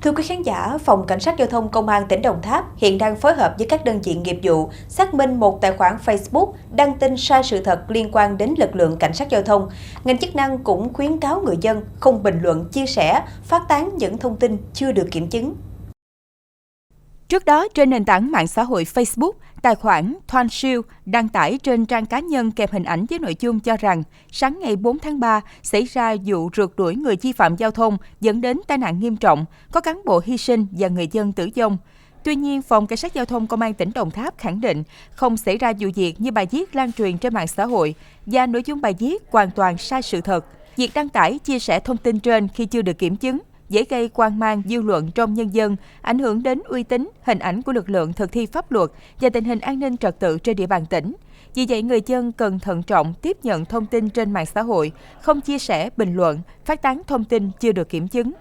Thưa quý khán giả, Phòng Cảnh sát Giao thông Công an tỉnh Đồng Tháp hiện đang phối hợp với các đơn vị nghiệp vụ xác minh một tài khoản Facebook đăng tin sai sự thật liên quan đến lực lượng cảnh sát giao thông. Ngành chức năng cũng khuyến cáo người dân không bình luận, chia sẻ, phát tán những thông tin chưa được kiểm chứng. Trước đó, trên nền tảng mạng xã hội Facebook, tài khoản Thoan Siêu đăng tải trên trang cá nhân kèm hình ảnh với nội dung cho rằng sáng ngày 4 tháng 3 xảy ra vụ rượt đuổi người vi phạm giao thông dẫn đến tai nạn nghiêm trọng, có cán bộ hy sinh và người dân tử vong. Tuy nhiên, Phòng Cảnh sát Giao thông Công an tỉnh Đồng Tháp khẳng định không xảy ra vụ việc như bài viết lan truyền trên mạng xã hội và nội dung bài viết hoàn toàn sai sự thật. Việc đăng tải, chia sẻ thông tin trên khi chưa được kiểm chứng dễ gây hoang mang dư luận trong nhân dân, ảnh hưởng đến uy tín, hình ảnh của lực lượng thực thi pháp luật và tình hình an ninh trật tự trên địa bàn tỉnh. Vì vậy, người dân cần thận trọng tiếp nhận thông tin trên mạng xã hội, không chia sẻ, bình luận, phát tán thông tin chưa được kiểm chứng.